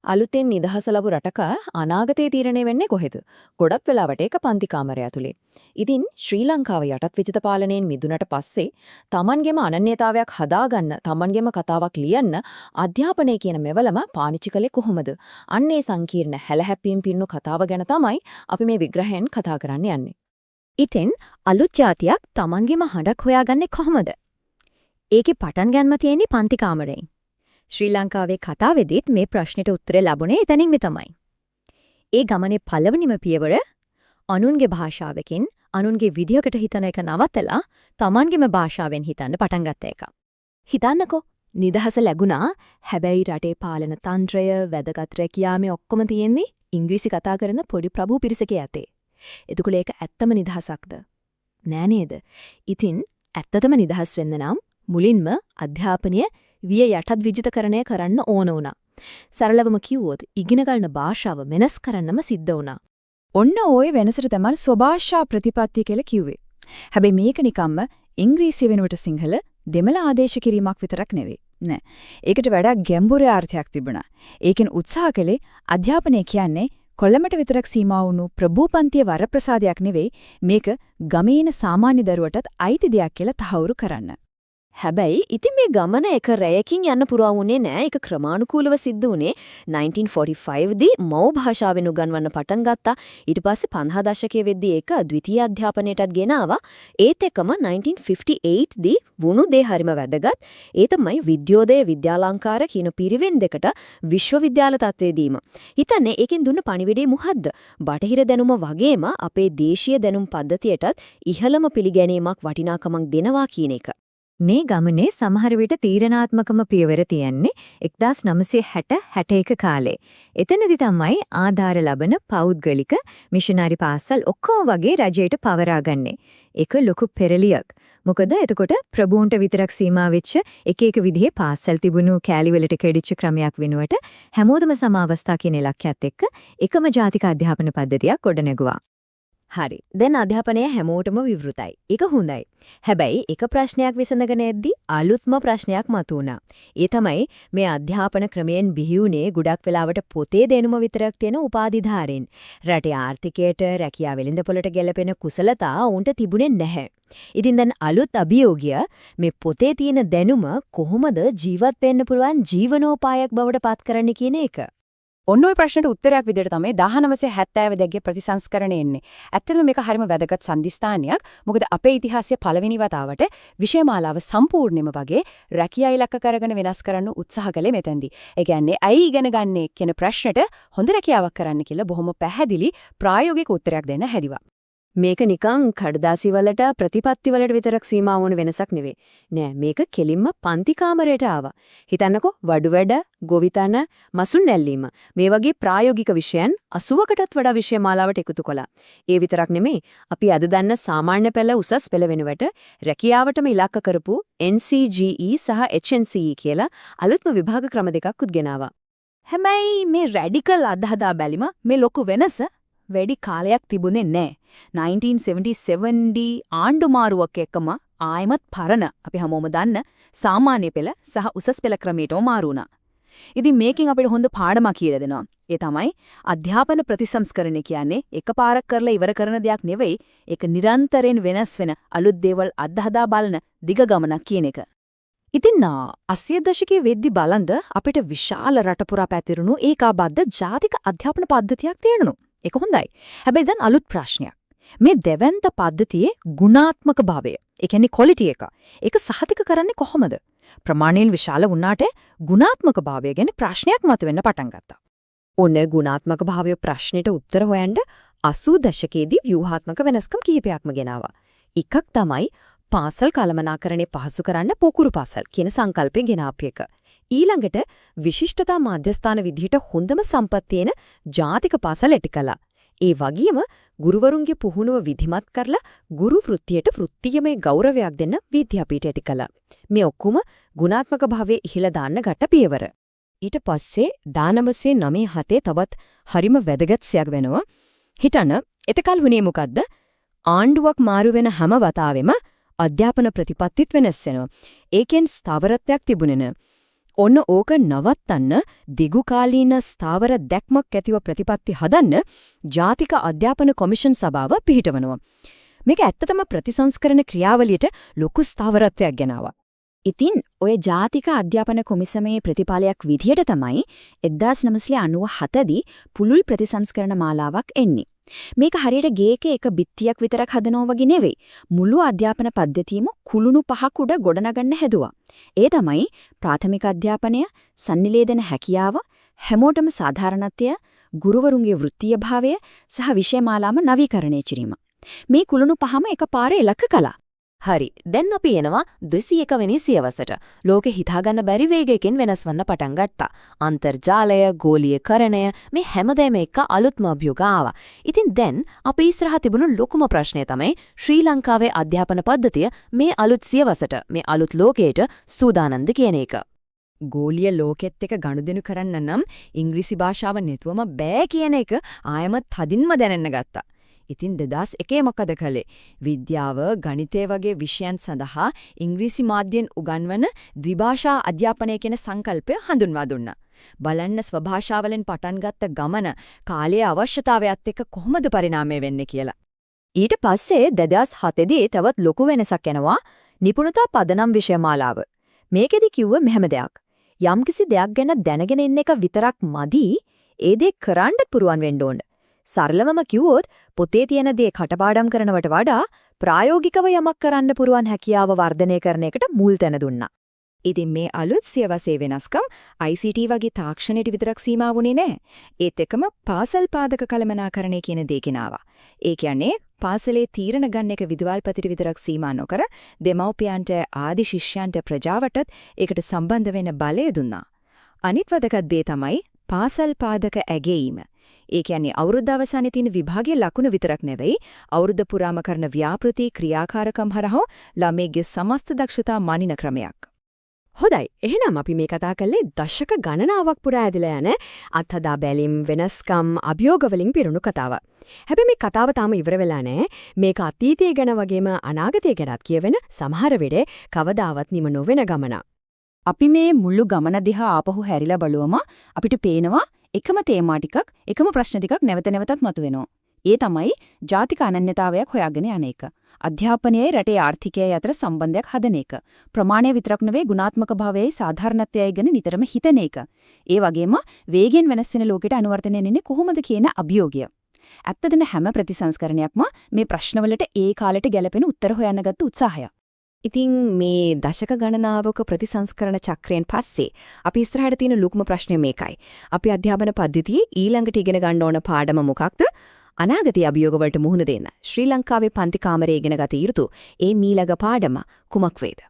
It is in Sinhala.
අලුතෙන් නිදහස ලැබු රටක අනාගතයේ තීරණය වෙන්නේ කොහෙද? ගොඩක් වෙලාවට ඒක පන්ති කාමරය ඇතුලේ. ඉතින් ශ්‍රී ලංකාව යටත් විජිත පාලනයෙන් මිදුණට පස්සේ Tamanගෙම අනන්‍යතාවයක් හදාගන්න, Tamanගෙම කතාවක් ලියන්න අධ්‍යාපනය කියන මෙවලම පාවිච්චි කළේ කොහොමද? අන්නේ සංකීර්ණ හැලහැප්පීම් පින්නු කතාව ගැන තමයි අපි මේ විග්‍රහයෙන් කතා කරන්න යන්නේ. ඉතින් අලුත් જાතියක් Tamanගෙම හඬක් හොයාගන්නේ කොහොමද? ඒකේ පටන් ගන්නම තියෙන්නේ පන්ති කාමරයෙන්. ශ්‍රී ලංකාවේ කතාවේදීත් මේ ප්‍රශ්නෙට උත්තරය ලැබුණේ එතනින්ම තමයි. ඒ ගමනේ පළවෙනිම පියවර අනුන්ගේ භාෂාවකින් අනුන්ගේ විදියකට හිතන එක නවත්තලා Tamanගෙම භාෂාවෙන් හිතන්න පටන් ගත්ත එක. හිතන්නකෝ නිදහස ලැබුණා. හැබැයි රටේ පාලන තන්ත්‍රය, වැදගත් රැකියාවේ ඔක්කොම තියෙන්නේ ඉංග්‍රීසි කතා කරන පොඩි ප්‍රභූ පිරිසකේ ඇතේ. එතකොට ඒක ඇත්තම නිදහසක්ද? නෑ නේද? ඉතින් ඇත්තටම නිදහස් වෙන්න නම් මුලින්ම අධ්‍යාපනය විය යටත් විජිතකරණය කරන්න ඕන වුණා. සරලවම කිව්වොත් ඉගෙන ගන්න භාෂාව වෙනස් කරන්නම සිද්ධ වුණා. ඔන්න ওই වෙනසට තමයි ස්වභාෂා ප්‍රතිපත්තිය කියලා කිව්වේ. හැබැයි මේක නිකම්ම ඉංග්‍රීසි වෙනුවට සිංහල දෙමළ ආදේශ කිරීමක් විතරක් නෙවෙයි. නෑ. ඒකට වඩා ගැඹුරු අර්ථයක් තිබුණා. ඒකෙන් උත්සාහ කළේ අධ්‍යාපනය කියන්නේ කොළඹට විතරක් සීමා වුණු ප්‍රභූපන්තිය වරප්‍රසාදයක් නෙවෙයි, මේක ගමේ ඉන සාමාන්‍ය දරුවටත් අයිති දෙයක් කියලා තහවුරු කරන්න. හැබැයි ඉතින් මේ ගමන එක රැයකින් යන්න පුරා වුණේ නෑ. ඒක ක්‍රමානුකූලව සිද්ධ වුණේ 1945 දී මව් භාෂාවෙන් උගන්වන්න පටන් ගත්තා. ඊට පස්සේ 50 දශකයේ වෙද්දී ඒක ද්විතීයි අධ්‍යාපනයටත් ගෙනාවා. ඒත් එක්කම 1958 දී වුණු දේ හරිම වැදගත්. ඒ තමයි විද්‍යෝදය විද්‍යාලංකාර කියන පිරිවෙන් දෙකට විශ්වවිද්‍යාල තත්ත්වයේ දීම. හිතන්නේ ඒකෙන් දුන්න පණිවිඩය මොකද්ද? බටහිර දැනුම වගේම අපේ දේශීය දැනුම් පද්ධතියටත් ඉහළම පිළිගැනීමක් වටිනාකමක් දෙනවා කියන එක. මේ ගමනේ සමහර විට තීරණාත්මකම පියවර තියන්නේ 1960-61 කාලේ. එතනදි තමයි ආධාර ලබන පෞද්ගලික මිෂනරි පාසල් ඔක්කොම වගේ රජයට පවරාගන්නේ. ඒක ලොකු පෙරලියක්. මොකද එතකොට ප්‍රභූන්ට විතරක් සීමා වෙච්ච එක විදිහේ පාසල් තිබුණු කැලිවලට කැඩිච්ච ක්‍රමයක් වෙනුවට හැමෝටම සම අවස්ථා කියන ඉලක්කයත් එක්ක එකම ජාතික අධ්‍යාපන පද්ධතියක් ගොඩනැගුවා. හරි. දැන් අධ්‍යාපනය හැමෝටම විවෘතයි. ඒක හොඳයි. හැබැයි එක ප්‍රශ්නයක් විසඳගෙන එද්දී අලුත්ම ප්‍රශ්නයක් මතුවුණා. ඒ තමයි මේ අධ්‍යාපන ක්‍රමයෙන් බිහිුනේ ගොඩක් වෙලාවට පොතේ දැනුම විතරක් තියෙන උපාධිධාරීන්. රටේ ආර්ථිකයට, රැකියාව වෙළඳපොළට ගැලපෙන කුසලතා උන්ට තිබුණේ නැහැ. ඉතින් දැන් අලුත් අභියෝගය මේ පොතේ තියෙන දැනුම කොහොමද ජීවත් වෙන්න පුළුවන් ජීවනෝපායක් බවට පත් කරන්නේ කියන එක. ඔන්න ඔය ප්‍රශ්නට උත්තරයක් විදිහට තමයි 1972 ප්‍රතිසංස්කරණය එන්නේ. ඇත්තටම මේක හරිම වැදගත් සම්දිස්ථානයක්. මොකද අපේ ඉතිහාසයේ පළවෙනි වතාවට විෂයමාලාව සම්පූර්ණයෙන්ම වගේ රැකියා ඉලක්ක කරගෙන වෙනස් කරන්න උත්සාහ කළේ මෙතෙන්දී. ඒ කියන්නේ ඇයි ඉගෙන ගන්නේ කියන ප්‍රශ්නට හොඳ රැකියාවක් කරන්න කියලා බොහොම පැහැදිලි ප්‍රායෝගික උත්තරයක් දෙන්න හැදිවා. මේක නිකන් කඩදාසි වලට ප්‍රතිපත්ති වලට විතරක් සීමා වුණ වෙනසක් නෙවෙයි. නෑ මේක කෙලින්ම පන්ති කාමරයට ආවා. හිතන්නකෝ වඩු වැඩ, ගොවිතැන, මසුන් නැල්ලීම මේ වගේ ප්‍රායෝගික විෂයන් 80කටත් වඩා විෂය මාලාවට එකතු කළා. ඒ විතරක් නෙමෙයි අපි අද දන්න සාමාන්‍ය පෙළ උසස් පෙළ වෙනුවට රැකියාවටම ඉලක්ක කරපු NCGE සහ HNCE කියලා අලුත්ම විභාග ක්‍රම දෙකක් උද්ගෙනාවා. හැබැයි මේ රැඩිකල් අදහදා බැලිම මේ ලොකු වෙනස වැඩි කාලයක් තිබුණේ නැහැ. 1977 දී ආණ්ඩු මාරුවක් එක්කම ආයමත් පරණ අපි හැමෝම දන්න සාමාන්‍ය පෙළ සහ උසස් පෙළ ක්‍රමයටම මාරු වුණා. ඉතින් මේකෙන් අපිට හොඳ පාඩමක් කියලා දෙනවා. ඒ තමයි අධ්‍යාපන ප්‍රතිසංස්කරණය කියන්නේ එකපාරක් කරලා ඉවර කරන දෙයක් නෙවෙයි. ඒක නිරන්තරයෙන් වෙනස් වෙන අලුත් දේවල් අත්හදා බලන දිග ගමනක් කියන එක. ඉතින් 80 දශකයේ වෙද්දි බලන්ද අපිට විශාල රට පුරා පැතිරුණු ඒකාබද්ධ ජාතික අධ්‍යාපන පද්ධතියක් තියෙනවා. ඒක හොඳයි. හැබැයි දැන් අලුත් ප්‍රශ්නයක්. මේ දෙවන්ත පද්ධතියේ ගුණාත්මක භාවය, ඒ කියන්නේ ක්වොලිටි එක. ඒක සහතික කරන්නේ කොහොමද? ප්‍රමාණයෙන් විශාල වුණාට ගුණාත්මක භාවය ගැන ප්‍රශ්නයක් මතුවෙන්න පටන් ගත්තා. ඔන්න ගුණාත්මක භාවය ප්‍රශ්නෙට උත්තර හොයන්න 80 දශකයේදී ව්‍යුහාත්මක වෙනස්කම් කිහිපයක්ම ගෙනාවා. එකක් තමයි පාසල් කළමනාකරණය පහසු කරන්න පොකුරු පාසල් කියන සංකල්පය ගෙනාපු එක. ඊළඟට විශිෂ්ටතා මාධ්‍යස්ථාන විදිහට හොඳම සම්පත් තියෙන ජාතික පාසල් ඇති කළා. ඒ වගේම ගුරුවරුන්ගේ පුහුණුව විධිමත් කරලා ගුරු වෘත්තියට වෘත්තීයමය ගෞරවයක් දෙන්න විද්‍යාපීඨ ඇති කළා. මේ ඔක්කොම ගුණාත්මක භාවයේ ඉහළ දාන්න ගට පියවර. ඊට පස්සේ 1997 තවත් හරිම වැදගත් සයක් වෙනවා. හිතන්න එතකල් වුණේ මොකද්ද? ආණ්ඩුවක් මාරු වෙන හැම වතාවෙම අධ්‍යාපන ප්‍රතිපත්තිත් වෙනස් වෙනවා. ඒකෙන් ස්ථාවරත්වයක් තිබුණේ නැහැ. ඔන්න ඕක නවත්තන්න දිගුකාලීන ස්ථාවර දැක්මක් ඇතිව ප්‍රතිපත්ති හදන්න ජාතික අධ්‍යාපන කොමිෂන් සභාව පිහිටවනවා. මේක ඇත්තටම ප්‍රතිසංස්කරණ ක්‍රියාවලියට ලොකු ස්ථාවරත්වයක් ගෙනාවා. ඉතින් ඔය ජාතික අධ්‍යාපන කොමිසමේ ප්‍රතිඵලයක් විදියට තමයි 1997 දී පුළුල් ප්‍රතිසංස්කරණ මාලාවක් එන්නේ. මේක හරියට ගේක එක බිත්තියක් විතරක් හදනවා වගේ නෙවෙයි. මුළු අධ්‍යාපන පද්ධතියම කුළුණු පහක් උඩ ගොඩනගන්න හැදුවා. ඒ තමයි ප්‍රාථමික අධ්‍යාපනය, සම්නිවේදන හැකියාව, හැමෝටම සාධාරණත්වය, ගුරුවරුන්ගේ වෘත්තීය භාවය සහ විෂය මාලාම නවීකරණය කිරීම. මේ කුළුණු පහම එකපාරේ ඉලක්ක කළා. හරි. දැන් අපි එනවා 201 වෙනි සියවසට. ලෝකෙ හිතාගන්න බැරි වේගයකින් වෙනස් වන්න පටන් ගත්තා. අන්තර්ජාලය, ගෝලීයකරණය මේ හැමදේම එක්ක අලුත්ම අභියෝග ආවා. ඉතින් දැන් අපි ඉස්සරහ තිබුණු ලොකුම ප්‍රශ්නය තමයි ශ්‍රී ලංකාවේ අධ්‍යාපන පද්ධතිය මේ අලුත් සියවසට, මේ අලුත් ලෝකයට සූදානම්ද කියන එක. ගෝලීය ලෝකෙත් එක්ක ගනුදෙනු කරන්න නම් ඉංග්‍රීසි භාෂාව නැතුවම බෑ කියන එක ආයමත් තදින්ම දැනෙන්න ගත්තා. ඉතින් 2001 මොකද කළේ? විද්‍යාව, ගණිතය වගේ විෂයන් සඳහා ඉංග්‍රීසි මාධ්‍යයෙන් උගන්වන ද්විභාෂා අධ්‍යාපනය කියන සංකල්පය හඳුන්වා දුන්නා. බලන්න ස්වභාෂාවලින් පටන් ගත්ත ගමන කාලයේ අවශ්‍යතාවයත් එක්ක කොහොමද පරිණාමය වෙන්නේ කියලා. ඊට පස්සේ 2007 දී තවත් ලොකු වෙනසක් එනවා නිපුණතා පදනම් විෂය මාලාව. මේකෙදි කිව්ව මෙහෙම දෙයක්. යම්කිසි දෙයක් ගැන දැනගෙන ඉන්න එක විතරක් මදි, ඒ දේ කරන්න පුරුවන් වෙන්න ඕන. සරලවම කිව්වොත් පොතේ තියෙන දේ කටපාඩම් කරනවට වඩා ප්‍රායෝගිකව යමක් කරන්න පුරුවන් හැකියාව වර්ධනය කරන එකට මුල් තැන දුන්නා. ඉතින් මේ අලුත් සියවසේ වෙනස්කම් ICT වගේ තාක්ෂණයට විතරක් සීමා වුණේ නැහැ. ඒත් එකම පාසල් පාදක කළමනාකරණය කියන දේ ගෙනාවා. ඒ කියන්නේ පාසලේ තීරණ ගන්න එක විදුහල්පතිට විතරක් සීමා නොකර දෙමව්පියන්ට, ආදි ශිෂ්‍යයන්ට, ප්‍රජාවටත් ඒකට සම්බන්ධ වෙන්න බලය දුන්නා. අනිත් වැදගත් දේ තමයි පාසල් පාදක ඇගීම. ඒ කියන්නේ අවුරුද්ද අවසානයේ තියෙන විභාගයේ ලකුණු විතරක් නෙවෙයි, අවුරුද්ද පුරාම කරන ව්‍යාපෘති ක්‍රියාකාරකම් හරහා ළමයිගේ සමස්ත දක්ෂතා මනින ක්‍රමයක්. හොඳයි. එහෙනම් අපි මේ කතා කළේ දශක ගණනාවක් පුරා ඇදලා යන අත්හදා බැලීම්, වෙනස්කම්, අභියෝග වලින් පිරුණු කතාව. හැබැයි මේ කතාව තාම ඉවර වෙලා නැහැ. මේක අතීතය ගැන වගේම අනාගතය ගැනත් කියවෙන සමහර වෙලේ කවදාවත් නිම නොවන ගමන. අපි මේ මුළු ගමන දිහා ආපහු හැරිලා බලුවම අපිට පේනවා එකම තේමා ටිකක්, එකම ප්‍රශ්න ටිකක් නැවත නැවතත් මතුවෙනවා. ඒ තමයි ජාතික අනන්‍යතාවයක් හොයාගෙන යන එක. අධ්‍යාපනයයි රටේ ආර්ථිකයයි අතර සම්බන්ධයක් හදන එක. ප්‍රමාණය විතරක් නෙවෙයි ගුණාත්මක භාවයයි සාධාරණත්වයයි ගැන නිතරම හිතන එක. ඒ වගේම වේගෙන් වෙනස් වෙන ලෝකෙට අනුවර්තනය වෙන්නේ කොහොමද කියන අභියෝගය. ඇත්තටම හැම ප්‍රතිසංස්කරණයක්ම මේ ප්‍රශ්නවලට ඒ කාලෙට ගැලපෙන උත්තර හොයන්න ගත්ත උත්සාහය. ඉතින් මේ දශක ගණනාවක ප්‍රතිසංස්කරණ චක්‍රයෙන් පස්සේ අපි ඉස්සරහට තියෙන ලොකුම ප්‍රශ්නය මේකයි. අපි අධ්‍යාපන පද්ධතියේ ඊළඟට ඉගෙන ගන්න ඕන පාඩම මොකක්ද? අනාගතයේ අභියෝග වලට මුහුණ දෙන්න ශ්‍රී ලංකාවේ පන්ති කාමරයේ ඉගෙන ගත යුතු ඒ මීළඟ පාඩම කුමක් වේද?